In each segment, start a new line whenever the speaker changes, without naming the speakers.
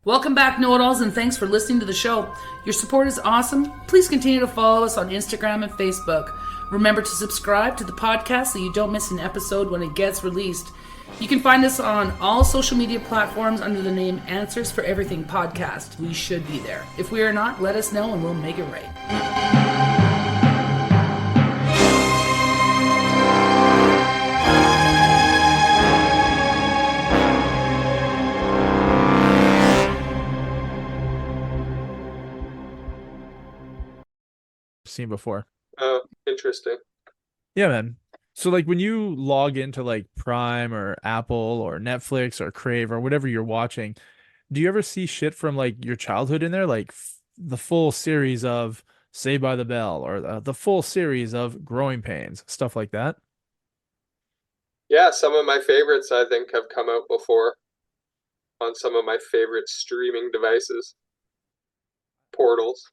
Welcome back, know-it-alls, and thanks for listening to the show. Your support is awesome. Please continue to follow us on Instagram and Facebook. Remember to subscribe to the podcast so you don't miss an episode when it gets released. You can find us on all social media platforms under the name Answers for Everything Podcast. We should be there. If we are not, let us know and we'll make it right.
Seen before.
Oh, interesting.
Yeah, man. So like when you log into like Prime or Apple or Netflix or Crave or whatever you're watching, do you ever see shit from like your childhood in there? Like the full series of Saved by the Bell or the full series of Growing Pains, stuff like that?
Yeah, some of my favorites I think have come out before on some of my favorite streaming devices, portals,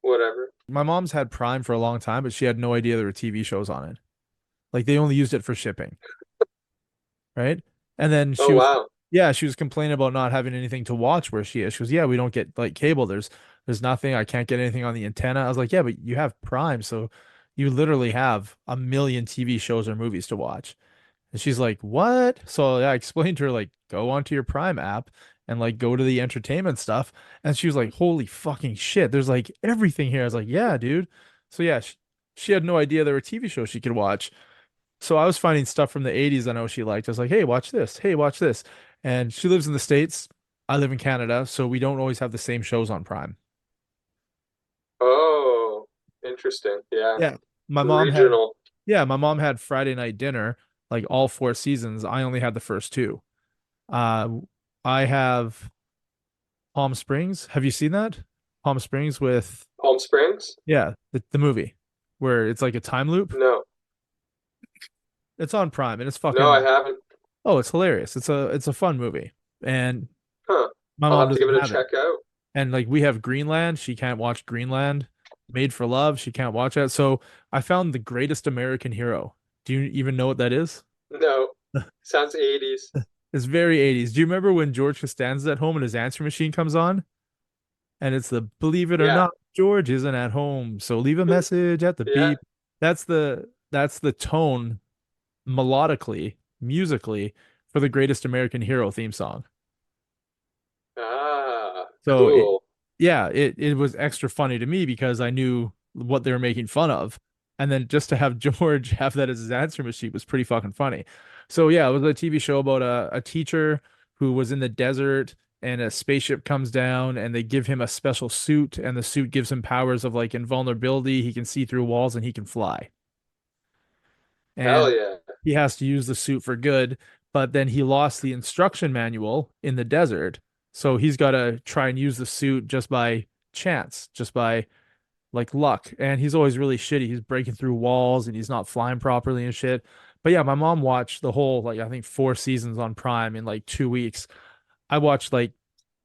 whatever.
My mom's had Prime for a long time, but she had no idea there were TV shows on it. Like they only used it for shipping, right? And then
Oh, wow.
she was complaining about not having anything to watch where she is. She goes, yeah, we don't get like cable. There's nothing. I can't get anything on the antenna. I was like, yeah, but you have Prime, so you literally have a million TV shows or movies to watch. And she's like, what? So yeah, I explained to her, like, go onto your Prime app and like go to the entertainment stuff. And she was like, holy fucking shit, there's like everything here. I was like, yeah, dude. So yeah, she had no idea there were TV shows she could watch. So I was finding stuff from the 80s I know she liked. I was like, hey, watch this. Hey, watch this. And she lives in the States. I live in Canada, so we don't always have the same shows on Prime.
Oh, interesting. Yeah.
Yeah. My mom had
Regional.
my mom had Friday Night Dinner, like all four seasons. I only had the first two. Uh I have Palm Springs. Have you seen that? Palm Springs with
Palm Springs?
yeah, the movie where it's like a time loop.
No.
It's on Prime and it's
No, I
fucking
haven't.
oh, it's hilarious. It's a fun movie. And
Huh.
my
I'll
mom
have to give
doesn't
it a
have it.
check out.
And like we have Greenland, she can't watch Greenland. Made for Love, she can't watch that. So I found The Greatest American Hero. Do you even know what that is?
No. Sounds 80s.
It's very 80s. Do you remember when George Costanza's at home and his answer machine comes on? And it's the believe it or
Yeah.
not, George isn't at home, so leave a message at the
Yeah.
beep. That's the tone melodically, musically for the Greatest American Hero theme song.
Ah,
So
cool.
yeah, it was extra funny to me because I knew what they were making fun of. And then just to have George have that as his answer machine was pretty fucking funny. So yeah, it was a TV show about a teacher who was in the desert and a spaceship comes down and they give him a special suit and the suit gives him powers of like invulnerability. He can see through walls and he can fly.
Hell
And
yeah.
he has to use the suit for good, but then he lost the instruction manual in the desert. So he's got to try and use the suit just by chance, just by like luck. And he's always really shitty. He's breaking through walls and he's not flying properly and shit. But yeah, my mom watched the whole, like, I think 4 seasons on Prime in like 2 weeks. I watched like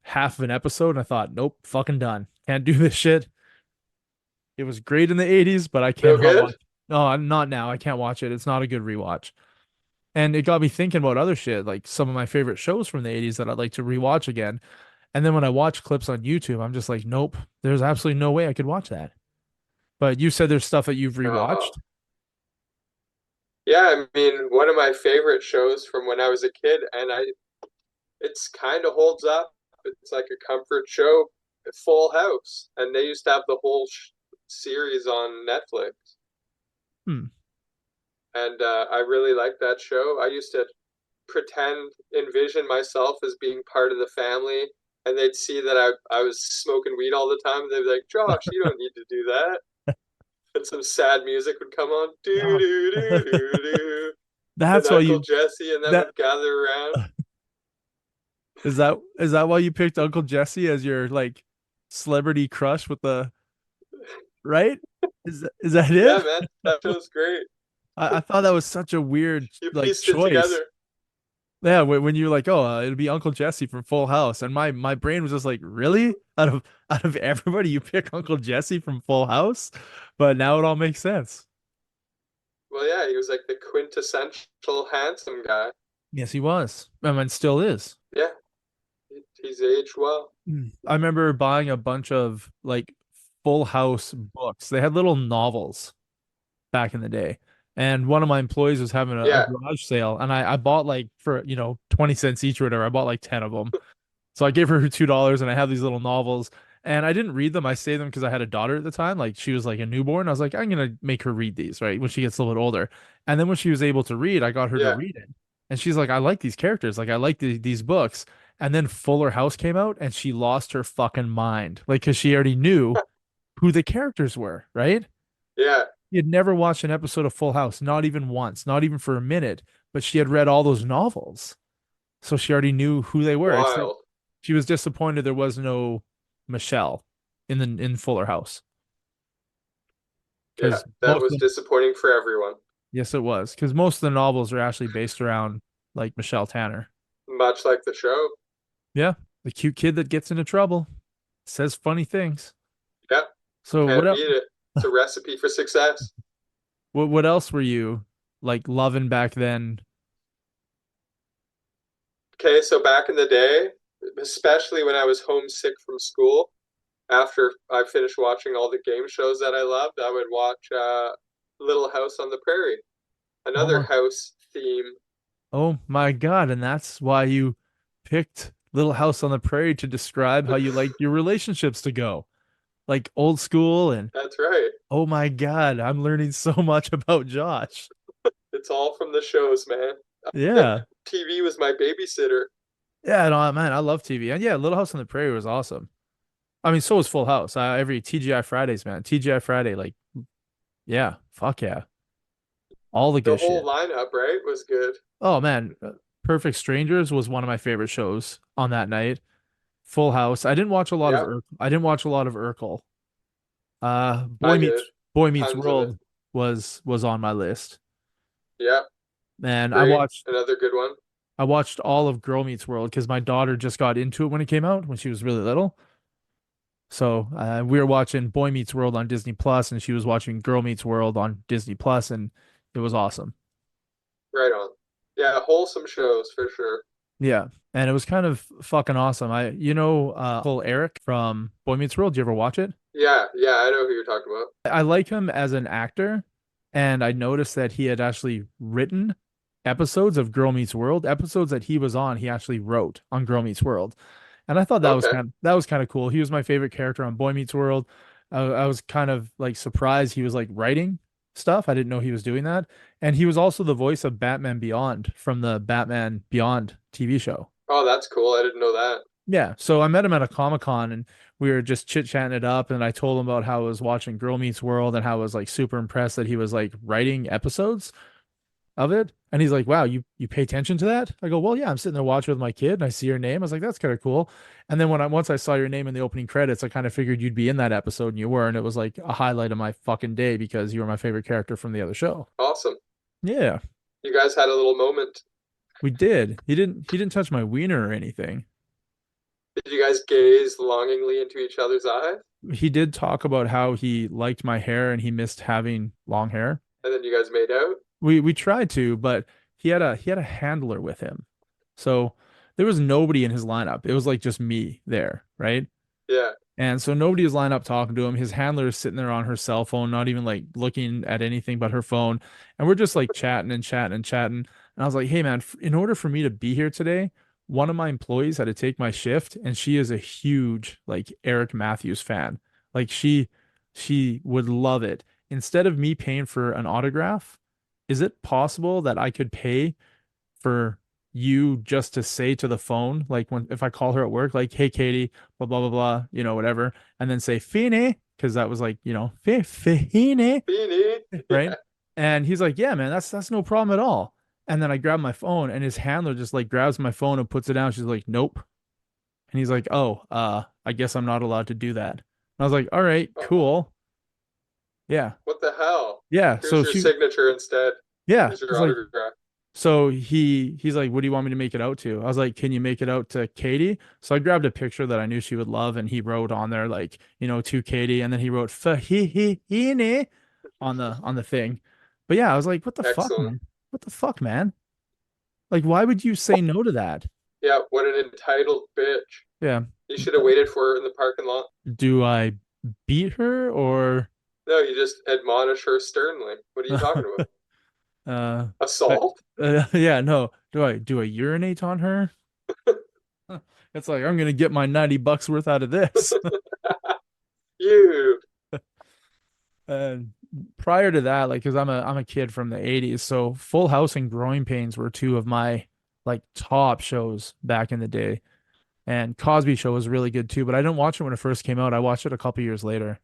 half of an episode and I thought, nope, fucking done. Can't do this shit. It was great in the 80s, but I
No
cannot
good?
watch. No, I'm not now. I can't watch it. It's not a good rewatch. And it got me thinking about other shit, like some of my favorite shows from the 80s that I'd like to rewatch again. And then when I watch clips on YouTube, I'm just like, nope, there's absolutely no way I could watch that. But you said there's stuff that you've
Oh.
rewatched.
Yeah, I mean, one of my favorite shows from when I was a kid, and it's kind of holds up. It's like a comfort show, Full House, and they used to have the whole sh series on Netflix,
Hmm.
and I really liked that show. I used to envision myself as being part of the family, and they'd see that I was smoking weed all the time, and they'd be like, "Josh, you don't need to do that." And some sad music would come on, do
Oh.
do do do do, and
That's why
Uncle
you
Jesse and them
that
would gather around.
is that why you picked Uncle Jesse as your like celebrity crush with the right? Is that
Yeah,
it?
man, that show's great.
I thought that was such a weird
You
like
pieced it
choice.
together.
Yeah, when you're like, oh, it'll be Uncle Jesse from Full House, and my brain was just like, really? Out of everybody, you pick Uncle Jesse from Full House? But now it all makes sense.
Well, yeah, he was like the quintessential handsome guy.
Yes, he was. I mean, still is.
Yeah, He's aged well.
I remember buying a bunch of like Full House books. They had little novels back in the day. And one of my employees was having a
Yeah,
garage sale, and I bought like for 20 cents each or whatever. I bought like 10 of them. So I gave her $2 and I have these little novels and I didn't read them. I saved them because I had a daughter at the time. Like she was like a newborn. I was like, I'm gonna make her read these, right? When she gets a little bit older. And then when she was able to read, I got her to
yeah.
read it. And she's like, I like these characters. Like I like these books. And then Fuller House came out and she lost her fucking mind. Like, because she already knew who the characters were, right?
Yeah,
She had never watched an episode of Full House, not even once, not even for a minute, but she had read all those novels. So she already knew who they were, except
wild.
she was disappointed there was no Michelle in Fuller House
Yeah,
because
that was disappointing for everyone.
yes, it was because most of the novels are actually based around like Michelle Tanner.
Much like the show.
Yeah, the cute kid that gets into trouble, says funny things.
Yeah,
So what
can't
else?
beat it. It's a recipe for success.
What else were you like loving back then?
Okay, so back in the day, especially when I was homesick from school, after I finished watching all the game shows that I loved, I would watch Little House on the Prairie,
Oh
another
my,
house theme.
oh my God! And that's why you picked Little House on the Prairie to describe how you like your relationships to go, like old school and
That's right.
oh my God, I'm learning so much about Josh.
It's all from the shows, man.
Yeah.
TV was my babysitter.
Yeah, no, man, I love TV. And yeah, Little House on the Prairie was awesome. I mean, so was Full House. Every TGI Fridays, man. TGI Friday, like, yeah, fuck yeah. All the
The
good
whole
shit.
lineup, right, was good.
Oh, man. Perfect Strangers was one of my favorite shows on that night. Full House.
Yeah,
I didn't watch a lot of Urkel.
I did.
Boy Meets
Tons of it.
World was on my list.
Yeah,
And
great. Another good one.
I watched all of Girl Meets World because my daughter just got into it when it came out when she was really little. So we were watching Boy Meets World on Disney Plus, and she was watching Girl Meets World on Disney Plus, and it was awesome.
Right on. Yeah, wholesome shows for sure.
Yeah, and it was kind of fucking awesome. Uncle Eric from Boy Meets World. Did you ever watch it?
Yeah, yeah, I know who you're talking about.
I like him as an actor, and I noticed that he had actually written episodes of Girl Meets World, episodes that he was on. He actually wrote on Girl Meets World. And I thought
Okay,
that was kind of cool. He was my favorite character on Boy Meets World. I was kind of like surprised he was like writing stuff. I didn't know he was doing that. And he was also the voice of Batman Beyond from the Batman Beyond TV show.
oh, that's cool. I didn't know that.
Yeah, so I met him at a Comic-Con and we were just chit-chatting it up and I told him about how I was watching Girl Meets World and how I was like super impressed that he was like writing episodes of it. And he's like, wow, you pay attention to that? I go, well, yeah, I'm sitting there watching with my kid and I see your name. I was like, that's kind of cool. And then once I saw your name in the opening credits, I kind of figured you'd be in that episode and you were, and it was like a highlight of my fucking day because you were my favorite character from the other show.
Awesome.
Yeah,
You guys had a little moment.
we did. He didn't touch my wiener or anything.
Did you guys gaze longingly into each other's eyes?
He did talk about how he liked my hair and he missed having long hair.
And then you guys made out?
We tried to, but he had a handler with him. So there was nobody in his lineup. It was like just me there, right?
Yeah.
And so nobody was lined up talking to him. His handler is sitting there on her cell phone, not even like looking at anything but her phone. And we're just like chatting and chatting and chatting. And I was like, hey man, in order for me to be here today, one of my employees had to take my shift, and she is a huge like Eric Matthews fan. Like she would love it. Instead of me paying for an autograph, is it possible that I could pay for you just to say to the phone, like when if I call her at work, like, hey Katie, blah blah blah blah, whatever, and then say Fine, because that was like, Fine,
Beanie.
right?
Yeah.
And he's like, yeah, man, that's no problem at all. And then I grab my phone and his handler just like grabs my phone and puts it down. She's like, nope. And he's like, oh, I guess I'm not allowed to do that. And I was like, all right,
Oh,
cool. Yeah.
what the hell?
Yeah.
Here's
So
your
she,
signature instead.
yeah,
Here's your
it's like,
autograph.
so he's like, what do you want me to make it out to? I was like, can you make it out to Katie? So I grabbed a picture that I knew she would love, and he wrote on there like, to Katie, and then he wrote Fahine on the thing. But yeah, I was like, what the fuck,
Excellent.
man? What the fuck, man? Like, why would you say no to that?
Yeah, what an entitled bitch.
Yeah.
You should have waited for her in the parking lot.
Do I beat her or
No, you just admonish her sternly. What are you talking about?
uh I,
Assault?
yeah, no. Do I urinate on her? It's like I'm gonna get my $90 worth out of this.
You.
And prior to that, like, because I'm a kid from the 80s, so Full House and Growing Pains were two of my like top shows back in the day. And Cosby Show was really good too, but I didn't watch it when it first came out. I watched it a couple years later.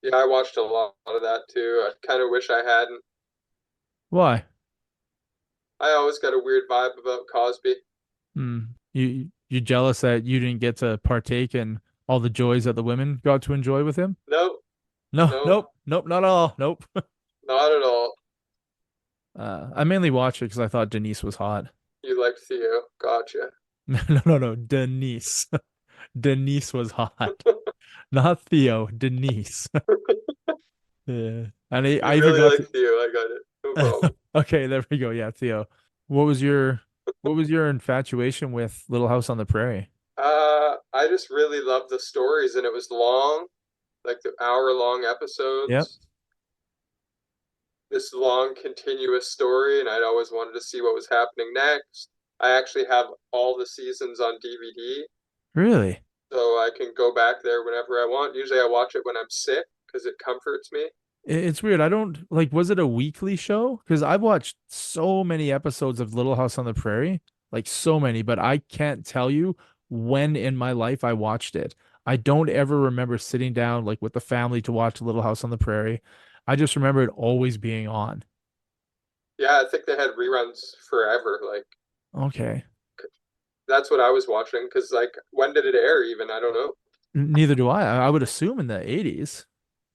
Yeah, I watched a lot of that too. I kind of wish I hadn't.
Why?
I always got a weird vibe about Cosby.
Hmm. You jealous that you didn't get to partake in all the joys that the women got to enjoy with him?
No,
No,
no,
nope, nope, not at all. Nope.
not at all.
I mainly watched it because I thought Denise was hot.
You like Theo. Gotcha.
No, no, no, Denise. Denise was hot. Not Theo, Denise. Yeah. And I
You
even
really
got
like
to
Theo. I got it. No problem.
Okay, there we go. Yeah, Theo. What was your what was your infatuation with Little House on the Prairie?
I just really loved the stories, and it was long, like the hour-long
Yep.
episodes. This long, continuous story, and I'd always wanted to see what was happening next. I actually have all the seasons on DVD,
Really?
so I can go back there whenever I want. Usually, I watch it when I'm sick because it comforts me.
It's weird. I don't like, was it a weekly show? Because I've watched so many episodes of Little House on the Prairie, like so many, but I can't tell you when in my life I watched it. I don't ever remember sitting down like with the family to watch Little House on the Prairie. I just remember it always being on.
Yeah, I think they had reruns forever. Like
Okay.
that's what I was watching because like when did it air even? I don't know.
Neither do I. I would assume in the 80s.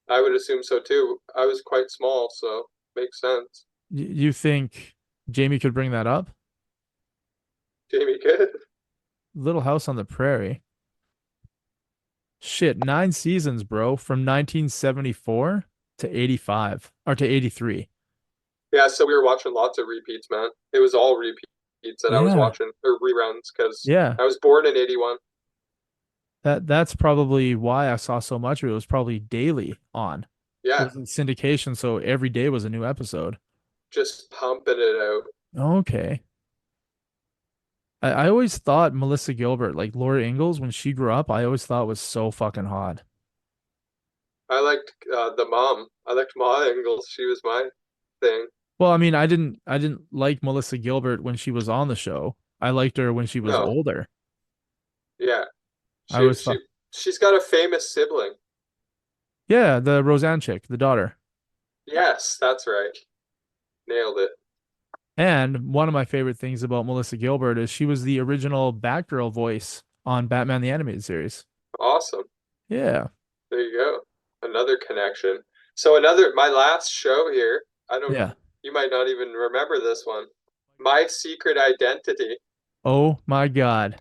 I would assume so too. I was quite small, so makes sense.
You think Jamie could bring that up?
Jamie Kidd.
Little House on the Prairie. Shit, 9 seasons, bro, from 1974 to 85 or to 83.
Yeah, so we were watching lots of repeats, man. It was all repeats that I was
Yeah.
watching or reruns because
Yeah.
I was born in '81.
That's probably why I saw so much of it. It was probably daily on. It
Yeah,
was in syndication, so every day was a new episode.
just pumping it out.
Okay. I always thought Melissa Gilbert, like Laura Ingalls, when she grew up, I always thought was so fucking hot.
I liked the mom. I liked Ma Ingalls. She was my thing.
Well, I mean, I didn't like Melissa Gilbert when she was on the show. I liked her when she was
No,
older.
yeah,
I
she
always
she
thought,
she's got a famous sibling.
yeah, the Roseanne chick, the daughter.
Yes, that's right. Nailed it.
And one of my favorite things about Melissa Gilbert is she was the original Batgirl voice on Batman the Animated Series.
Awesome.
Yeah.
There you go. Another connection. So another my last show here. I don't.
Yeah.
You might not even remember this one. My Secret Identity.
Oh my God.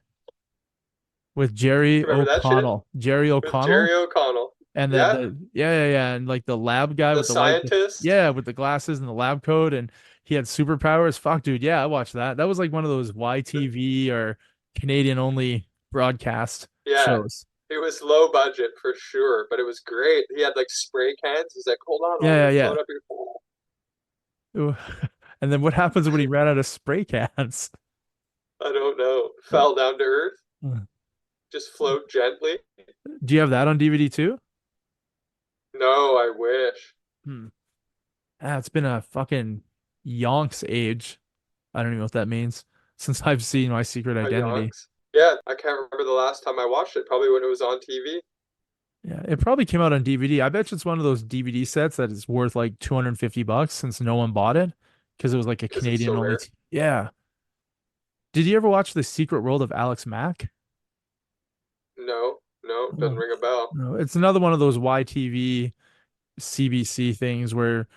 With Jerry
Remember that shit?
O'Connell. Jerry
With Jerry
O'Connell
O'Connell.
and the
Yeah,
the yeah, yeah, yeah, and like the lab guy
the
with the like
scientist.
yeah, with the glasses and the lab coat and he had superpowers. Fuck, dude. Yeah, I watched that. That was like one of those YTV or Canadian only broadcast
Yeah,
shows.
it was low budget for sure, but it was great. He had like spray cans. He's like, "Hold on, let
Yeah,
me
yeah,
float up your pool."
yeah. Ooh. And then what happens when he ran out of spray cans?
I don't know. Fell down to earth.
Do
Just float gently.
you have that on DVD too?
No, I wish.
Hmm. Ah, it's been a fucking yonks age. I don't even know what that means since I've seen My Secret
A
Identity.
Yonks. Yeah, I can't remember the last time I watched it. Probably when it was on TV
Yeah, it probably came out on DVD. I bet you it's one of those DVD sets that is worth like $250 since no one bought it because it was like a
because it's
Canadian
so
only.
rare.
Yeah. Did you ever watch The Secret World of Alex Mack?
No, no, doesn't
Oh,
ring a bell.
no, it's another one of those YTV, CBC things where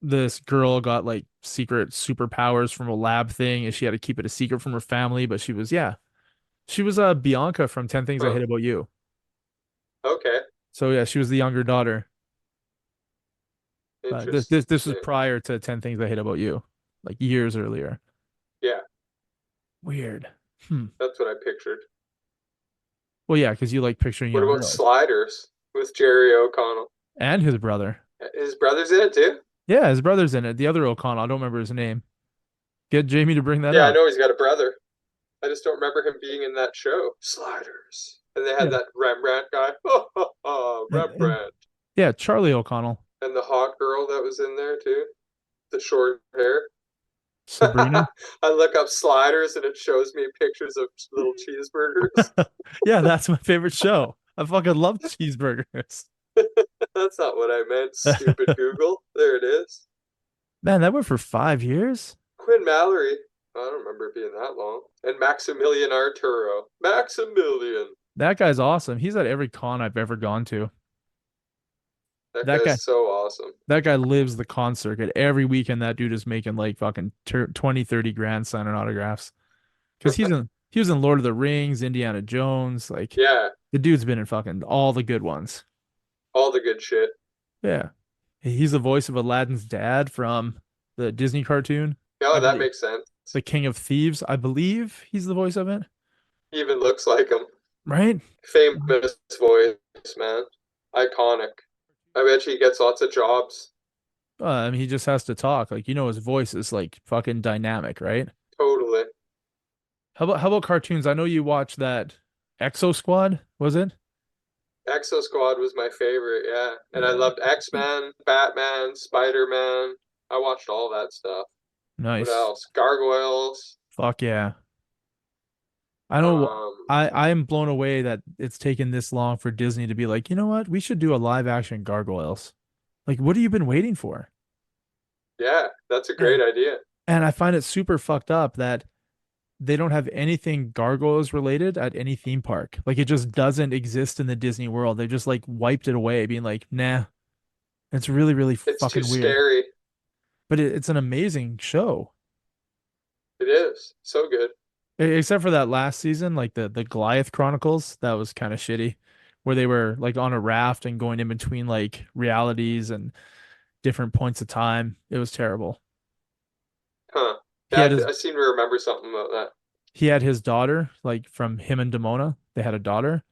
this girl got like secret superpowers from a lab thing and she had to keep it a secret from her family, but she was Bianca from 10 Things I
Huh.
Hate About You.
Okay,
So yeah, she was the younger daughter. But this was
interesting.
prior to 10 Things I Hate About You, like years earlier.
Yeah,
Weird. Hmm.
that's what I pictured.
Well, yeah, because you like picturing
What
young
about
girls
Sliders with Jerry O'Connell?
and his brother.
His brother's in it too?
Yeah, his brother's in it. The other O'Connell, I don't remember his name. Get Jamie to bring that
Yeah, I
up.
know he's got a brother. I just don't remember him being in that show. Sliders. And they had
Yeah,
that Rembrandt guy. Oh,
and
Rembrandt.
yeah, Charlie O'Connell,
And the hot girl that was in there too. The short hair.
Sabrina.
I look up Sliders and it shows me pictures of little cheeseburgers.
Yeah, that's my favorite show. I fucking love cheeseburgers.
That's not what I meant, stupid Google. There it is.
Man, that went for 5 years.
Quinn Mallory. I don't remember it being that long. And Maximilian Arturo. Maximilian.
That guy's awesome. He's at every con I've ever gone to.
That
That guy,
guy's so awesome.
that guy lives the con circuit. Every weekend, that dude is making like fucking 20, 30 grand signing autographs. Because he was in Lord of the Rings, Indiana Jones. Like
Yeah,
the dude's been in fucking all the good ones.
all the good shit.
Yeah. He's the voice of Aladdin's dad from the Disney cartoon.
Oh,
I
that
believe
makes sense.
the King of Thieves. I believe he's the voice of it.
He even looks like him.
Right?
Famous voice, man. Iconic. I bet he gets lots of jobs.
I mean, he just has to talk. Like, his voice is like fucking dynamic, right?
Totally.
How about cartoons? I know you watched that Exo Squad, was it?
Exo Squad was my favorite, yeah. And I
Yeah.
loved X-Men, Batman, Spider-Man. I watched all that stuff. What
Nice.
else? Gargoyles.
Fuck yeah. I know
Um,
I am blown away that it's taken this long for Disney to be like, you know what? We should do a live action Gargoyles. Like, what have you been waiting for?
yeah, that's a
And
great idea.
and I find it super fucked up that they don't have anything gargoyles related at any theme park. Like it just doesn't exist in the Disney world. They just like wiped it away, being like, nah. It's really, really
It's too
fucking weird.
scary.
But it's an amazing show.
It is. So good.
Except for that last season, like the Goliath Chronicles, that was kind of shitty, where they were like on a raft and going in between like realities and different points of time. It was terrible.
Huh.
He
Yeah,
had his
I seem to remember something about that.
he had his daughter, like from him and Demona. They had a daughter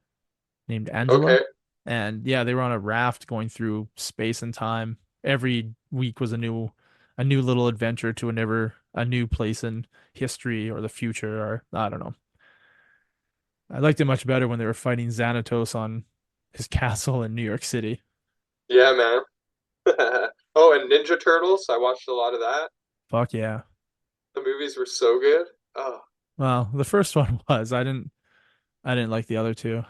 named Angela.
Okay.
And yeah, they were on a raft going through space and time. Every week was a new little adventure to a new place in history or the future, or I don't know. I liked it much better when they were fighting Xanatos on his castle in New York City.
Yeah, man. Oh, and Ninja Turtles. I watched a lot of that.
Fuck yeah.
The movies were so good. Oh,
Well, the first one was. I didn't like the other two.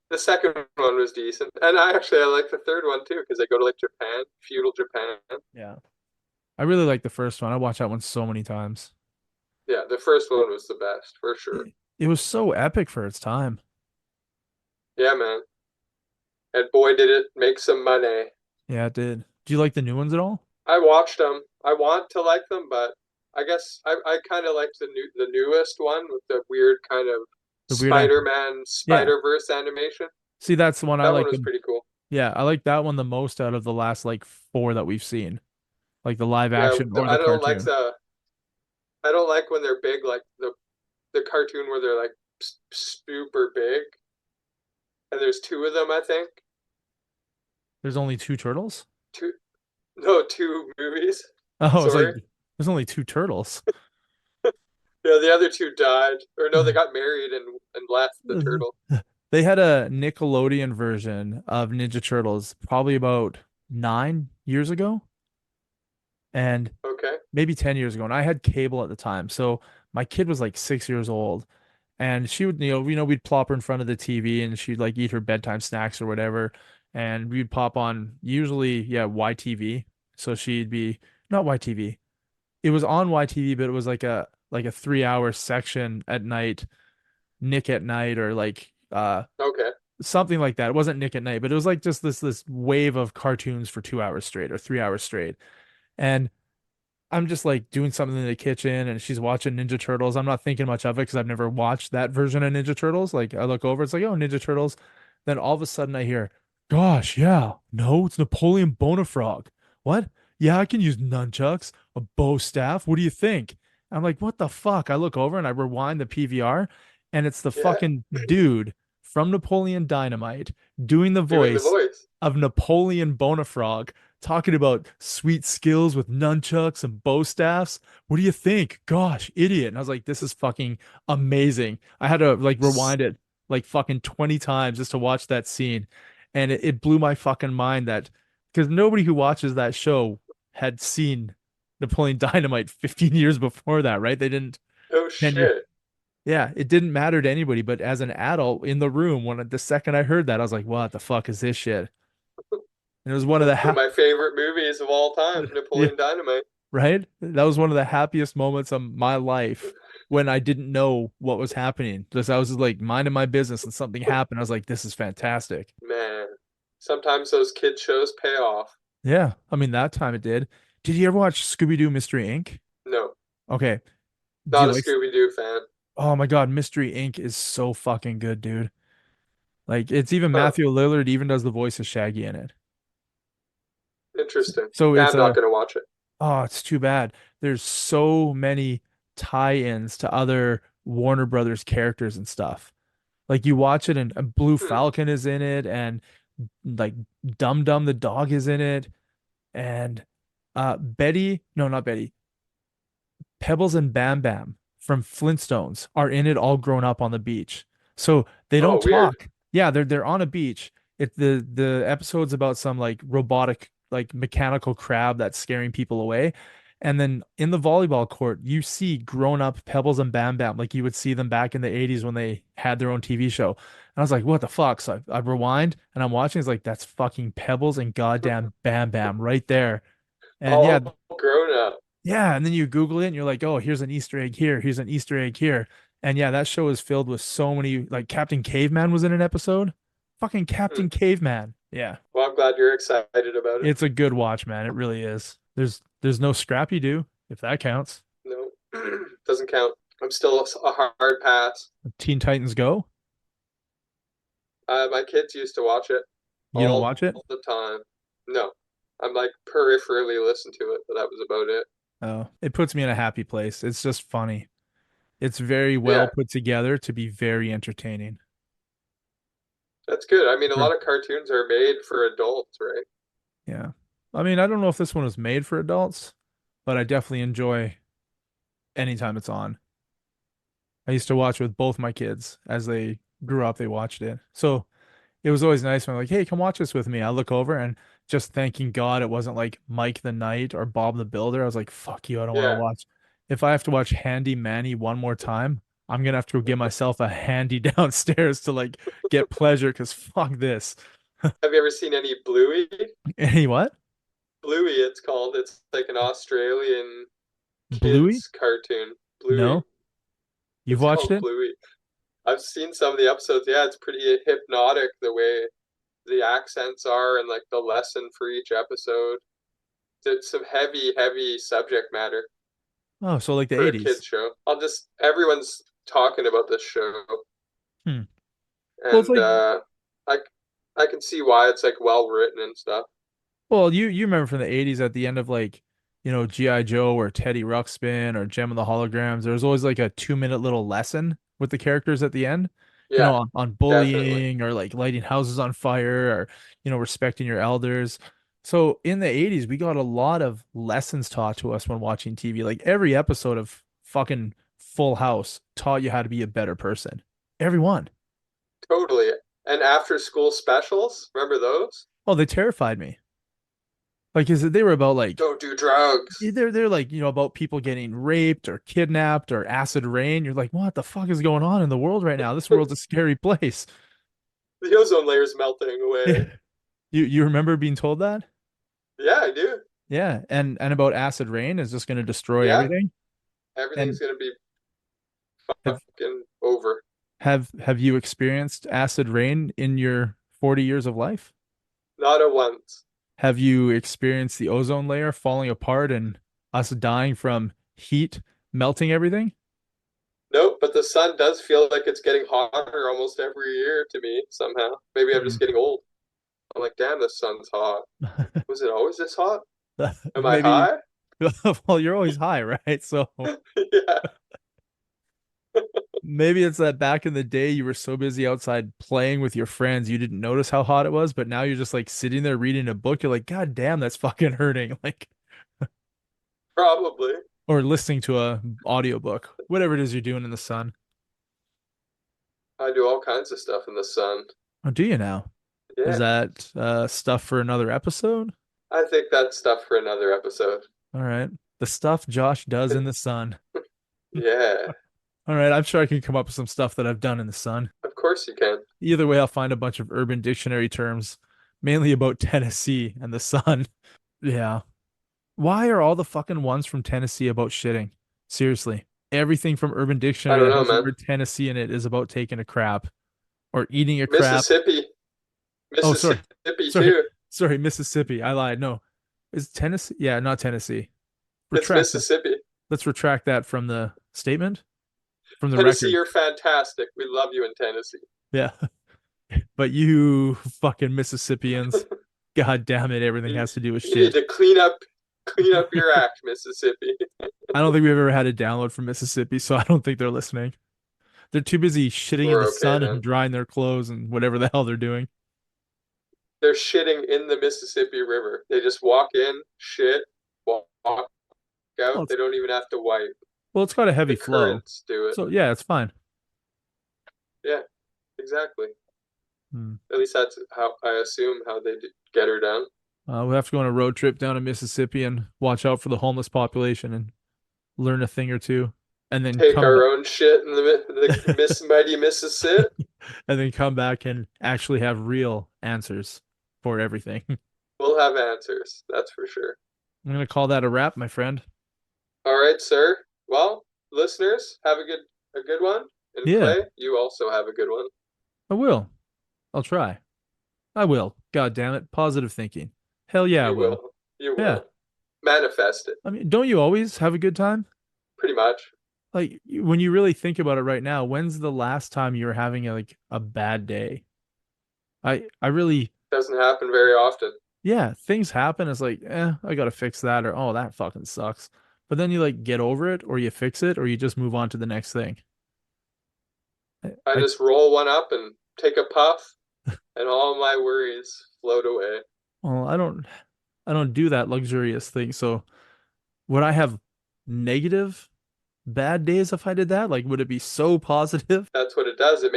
the second one was decent. And I like the third one too because they go to like Japan, feudal Japan.
Yeah. I really like the first one. I watched that one so many times.
Yeah, the first one was the best for sure.
It was so epic for its time.
Yeah, man. And boy, did it make some money.
Yeah, it did. Do you like the new ones at all?
I watched them. I want to like them, but I guess I kind of liked the newest one with the weird kind of
The weird act.
Spider-Man
Yeah.
Spider-Verse animation.
See, that's the one I
That one
like
was
the
pretty cool.
Yeah, I like that one the most out of the last like four that we've seen. Like the live
Yeah,
action or the cartoon.
I don't like when they're big, like the cartoon where they're like super big, and there's two of them, I think.
There's only two turtles?
Two, no, two movies.
Oh, it's like
Sorry.
there's only two turtles.
Yeah, the other two died, or no, they got married and left the turtle.
They had a Nickelodeon version of Ninja Turtles probably about 9 years ago and
Okay.
maybe 10 years ago. And I had cable at the time. So my kid was like 6 years old. And she would, we'd plop her in front of the TV and she'd like eat her bedtime snacks or whatever. And we'd pop on usually, yeah, YTV. So she'd be not YTV. It was on YTV, but it was like a 3 hour section at night, Nick at Night, or like
Okay.
something like that. It wasn't Nick at Night, but it was like just this wave of cartoons for 2 hours straight or 3 hours straight. And I'm just like doing something in the kitchen and she's watching Ninja Turtles. I'm not thinking much of it because I've never watched that version of Ninja Turtles. Like I look over, it's like, oh, Ninja Turtles. Then all of a sudden I hear, gosh, yeah, no, it's Napoleon Bonafrog. What? Yeah, I can use nunchucks, a bow staff. What do you think? I'm like, what the fuck? I look over and I rewind the PVR and it's the
Yeah.
fucking dude from Napoleon Dynamite doing the
Doing the
voice
voice.
of Napoleon Bonafrog talking about sweet skills with nunchucks and bow staffs. What do you think? Gosh, idiot. And I was like, this is fucking amazing. I had to like rewind it like fucking 20 times just to watch that scene. And it blew my fucking mind that because nobody who watches that show had seen Napoleon Dynamite 15 years before that, right? They didn't
Oh
10 years.
shit.
Yeah, it didn't matter to anybody, but as an adult in the room, when the second I heard that, I was like, what the fuck is this shit? And it was one of the
One of my favorite movies of all time,
yeah,
Napoleon Dynamite.
right? That was one of the happiest moments of my life when I didn't know what was happening. Just I was just like minding my business and something happened. I was like, this is fantastic.
Man, sometimes those kid shows pay off.
Yeah, I mean that time it did. Did you ever watch Scooby-Doo Mystery Inc?
No,
Okay. Do
not
you
a
like
Scooby Doo fan.
Oh my God, Mystery Inc is so fucking good, dude. Like it's even
Huh,
Matthew Lillard even does the voice of Shaggy in it.
interesting.
So
Yeah,
it's
I'm not
a
gonna watch it.
oh, it's too bad. There's so many tie-ins to other Warner Brothers characters and stuff. Like you watch it and Blue
Hmm.
Falcon is in it and like Dum Dum the dog is in it and Betty, no, not Betty. Pebbles and Bam Bam from Flintstones are in it all grown up on the beach. So they don't
Oh, weird.
talk. Yeah, they're on a beach. The episode's about some like robotic like mechanical crab that's scaring people away. And then in the volleyball court, you see grown up Pebbles and Bam Bam like you would see them back in the 80s when they had their own TV show. And I was like, what the fuck? So I rewind and I'm watching. It's like that's fucking Pebbles and goddamn Bam Bam right there. And yeah,
All grown up.
yeah, and then you Google it and you're like, oh, here's an Easter egg here, here's an Easter egg here. And yeah, that show is filled with so many like Captain Caveman was in an episode. Fucking
Hmm.
Captain Caveman. Yeah.
Well, I'm glad you're excited about it.
It's a good watch, man. It really is. There's no Scrappy Doo, if that counts.
No, doesn't count. I'm still a hard pass.
Teen Titans Go.
My kids used to watch it
You don't
all
watch it?
the time. No, I'm like peripherally listen to it, but that was about it.
Oh, it puts me in a happy place. It's just funny. It's very well
Yeah,
put together to be very entertaining.
that's good. I mean, a
Sure.
lot of cartoons are made for adults, right?
Yeah. I mean, I don't know if this one was made for adults, but I definitely enjoy anytime it's on. I used to watch with both my kids as they grew up, they watched it. So it was always nice when I'm like, hey, come watch this with me. I look over and just thanking God it wasn't like Mike the Knight or Bob the Builder. I was like, fuck you, I don't want to
Yeah.
watch. If I have to watch Handy Manny one more time, I'm gonna have to give myself a handy downstairs to like get pleasure because fuck this.
Have you ever seen any Bluey?
Any what?
Bluey, it's called. It's like an Australian
Bluey?
kids cartoon. Bluey.
No? You've
It's
watched
called
it?
Bluey. I've seen some of the episodes. Yeah, it's pretty hypnotic the way the accents are and like the lesson for each episode. It's some heavy, heavy subject matter
Oh, so like the
for a
80s.
kids show. Everyone's talking about this show,
Hmm. Well, it's
and
like
I I can see why it's like well written and stuff.
Well, you remember from the 80s at the end of like, G.I. Joe or Teddy Ruxpin or Gem of the Holograms, there was always like a 2 minute little lesson with the characters at the end,
Yeah,
on
definitely.
bullying or like lighting houses on fire or, respecting your elders. So in the 80s, we got a lot of lessons taught to us when watching TV. Like every episode of fucking Full House taught you how to be a better person. Everyone.
Totally. And after school specials, remember those?
Oh, they terrified me. Like, is it they were about like
Don't do drugs.
they're like about people getting raped or kidnapped or acid rain. You're like, what the fuck is going on in the world right now? This world's a scary place.
The ozone layer's melting away.
You remember being told that?
Yeah, I do.
Yeah, and about acid rain is just going to destroy
Yeah,
everything.
everything's
And
gonna be
have
fucking over.
have you experienced acid rain in your 40 years of life?
Not at once.
Have you experienced the ozone layer falling apart and us dying from heat melting everything?
Nope, but the sun does feel like it's getting hotter almost every year to me somehow. Maybe I'm
Hmm.
just getting old. I'm like, damn, the sun's hot. Was it always this hot? Am I
Maybe
high?
well, you're always high, right? So
Yeah.
Maybe it's that back in the day you were so busy outside playing with your friends you didn't notice how hot it was, but now you're just like sitting there reading a book. You're like, God damn, that's fucking hurting. Like,
Probably.
or listening to a audiobook, whatever it is you're doing in the sun.
I do all kinds of stuff in the sun.
Oh, do you now? Is
Yeah,
that stuff for another episode?
I think that's stuff for another episode.
All right. The stuff Josh does in the sun.
Yeah,
All right, I'm sure I can come up with some stuff that I've done in the sun.
of course you can.
Either way, I'll find a bunch of Urban Dictionary terms, mainly about Tennessee and the sun. Yeah. Why are all the fucking ones from Tennessee about shitting? Seriously. Everything from Urban
I
Dictionary
don't
that
know,
has the
man.
word Tennessee in it is about taking a crap or eating a crap.
Mississippi,
Oh, sorry.
Mississippi
Sorry.
too.
Sorry, Mississippi. I lied. No. Is Tennessee? Yeah, not Tennessee.
It's
Retract that.
Mississippi.
Let's retract that from the statement, from the
Tennessee,
record.
you're fantastic. We love you in Tennessee.
Yeah. But you fucking Mississippians, god damn it, everything
You,
has to do with
you need
shit.
to clean up your act, Mississippi.
I don't think we've ever had a download from Mississippi, so I don't think they're listening. They're too busy shitting in the
We're okay,
sun and
man.
drying their clothes and whatever the hell they're doing.
They're shitting in the Mississippi River. They just walk in, shit, walk
Well,
out.
it's,
They don't even have to wipe.
well, it's got a
The
heavy flow.
currents do it.
So yeah, it's fine.
Yeah, exactly.
Hmm.
At least that's how I assume how they get her down.
We'll have to go on a road trip down to Mississippi and watch out for the homeless population and learn a thing or two, and then
Take
come back
our own shit in the Miss Mighty Mississippi.
and then come back and actually have real answers for everything.
We'll have answers, that's for sure.
I'm gonna call that a wrap, my friend.
All right, sir. Well, listeners, have a good one. And
Yeah,
Clay, you also have a good one.
I will. I'll try. I will. God damn it. Positive thinking. Hell yeah, I
You
will.
will. You
Yeah.
will. Manifest it.
I mean, don't you always have a good time?
Pretty much.
Like when you really think about it right now, when's the last time you were having a bad day? I really
Doesn't happen very often.
yeah, things happen. It's like, I gotta fix that, or oh, that fucking sucks. But then you like get over it, or you fix it, or you just move on to the next thing.
I
I
just roll one up and take a puff, and all my worries float away.
well, I don't do that luxurious thing. So would I have negative bad days if I did that? Like, would it be so positive?
That's what it does. It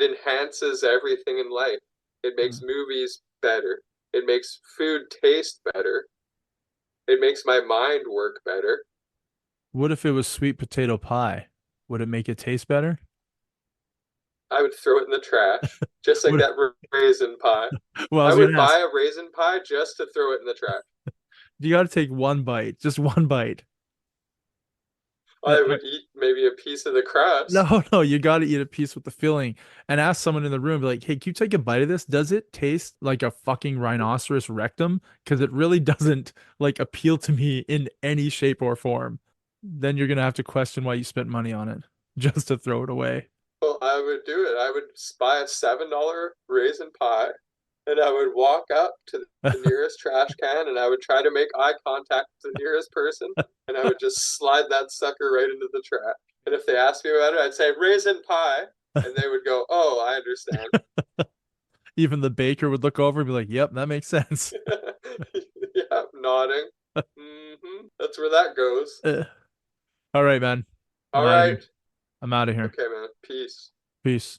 enhances everything in life. It makes
Hmm.
movies better. It makes food taste better. It makes my mind work better.
What if it was sweet potato pie? Would it make it taste better?
I would throw it in the trash, just like
What,
that raisin pie.
well, I
I
was
would
gonna ask,
buy a raisin pie just to throw it in the trash.
you got to take one bite, just one bite. Uh,
I
uh,
would eat maybe a piece of the crust.
no, no, you got to eat a piece with the filling and ask someone in the room, be like, hey, can you take a bite of this? Does it taste like a fucking rhinoceros rectum? Because it really doesn't like appeal to me in any shape or form. Then you're gonna have to question why you spent money on it just to throw it away.
Well, I would do it. I would buy a $7 raisin pie, and I would walk up to the nearest trash can, and I would try to make eye contact with the nearest person, and I would just slide that sucker right into the trash. And if they asked me about it, I'd say raisin pie, and they would go, "Oh, I understand."
Even the baker would look over and be like, yep, that makes sense.
Yeah, nodding. That's where that goes.
All right, man. I'm
All
out of here.
right.
I'm out of here.
Okay, man. Peace.
Peace.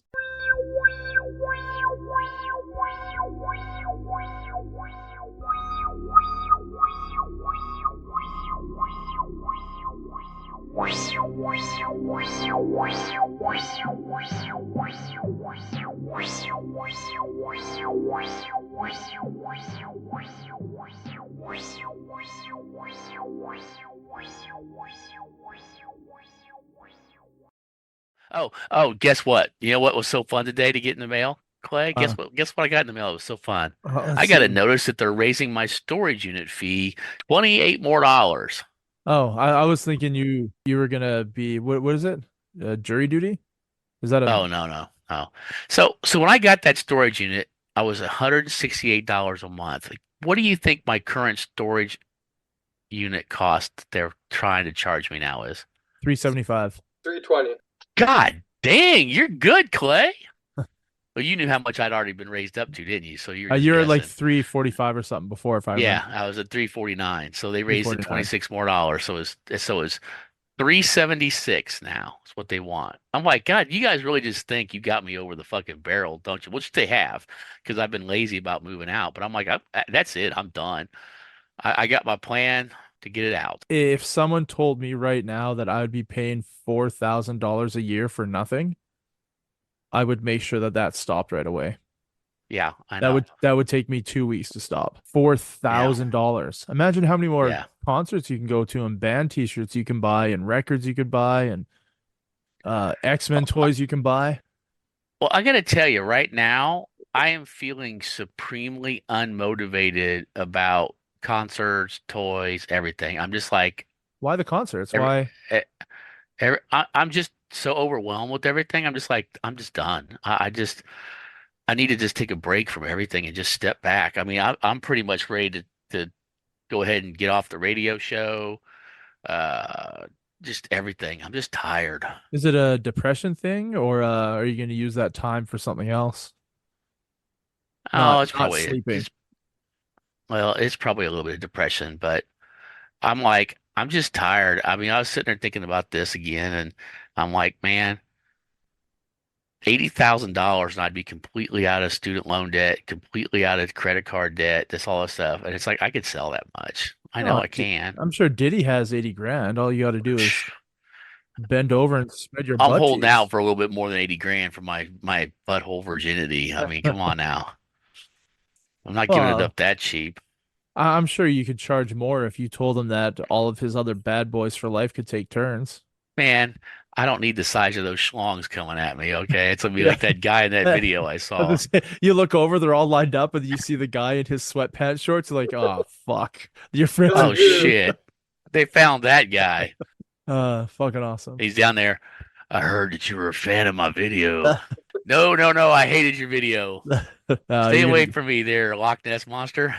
Guess what? You know what was so fun today to get in the mail, Clay?
Uh,
Guess what I got in the mail? It was so fun.
let's
I got a
see.
notice that they're raising my storage unit fee $28 more dollars.
Oh, I was thinking you were gonna be what is it? Jury duty? Is that a
Oh, no, no, no. So when I got that storage unit, I was $168 a month. Like, what do you think my current storage unit cost that they're trying to charge me now is?
375?
320.
God dang, you're good, Clay. Well, you knew how much I'd already been raised up to, didn't you? So you were just
You're at like
guessing.
345 or something before, if I
Yeah,
remember.
I was at 349. So they raised it
349.
26 more dollars. So it's 376 now. That's what they want. I'm like, God, you guys really just think you got me over the fucking barrel, don't you? Which they have, because I've been lazy about moving out. But I'm like, that's it. I'm done. I got my plan to get it out.
If someone told me right now that I would be paying $4,000 a year for nothing, I would make sure that that stopped right away.
Yeah, I
That
know.
would take me 2 weeks to stop.
Yeah,
$4,000. Imagine how many more
yeah.
concerts you can go to and band t-shirts you can buy and records you could buy and X-Men toys you can buy.
Well, I got to tell you, right now, I am feeling supremely unmotivated about concerts, toys, everything. I'm just like,
Why the concerts?
every,
Why?
e- I'm just so overwhelmed with everything. I'm just like, I'm just done. I need to just take a break from everything and just step back. I mean, I'm pretty much ready to go ahead and get off the radio show. Uh, just everything. I'm just tired.
Is it a depression thing or are you going to use that time for something else?
Oh,
Not sleeping.
it's probably a little bit of depression, but I'm like, I'm just tired. I mean, I was sitting there thinking about this again, and I'm like, man, $80,000 and I'd be completely out of student loan debt, completely out of credit card debt, this all this stuff. And it's like I could sell that much. I know
Oh,
I can.
I'm sure Diddy has 80 grand. All you got to do is bend over and spread your
I'm
butt
holding out
cheeks.
for a little bit more than 80 grand for my butthole virginity. I mean, come on now. I'm not giving it
Well,
up that cheap.
I'm sure you could charge more if you told him that all of his other bad boys for life could take turns.
Man, I don't need the size of those schlongs coming at me, okay? It's gonna be
Yeah.
like that guy in that video I
I
saw.
was gonna say, you look over, they're all lined up, and you see the guy in his sweatpants shorts. You're like, oh fuck, your friends are
Oh
dead.
shit. They found that guy.
Fucking awesome.
He's down there. I heard that you were a fan of my video. No, no, no. I hated your video. Stay
You're
away
gonna
from me there, Loch Ness monster.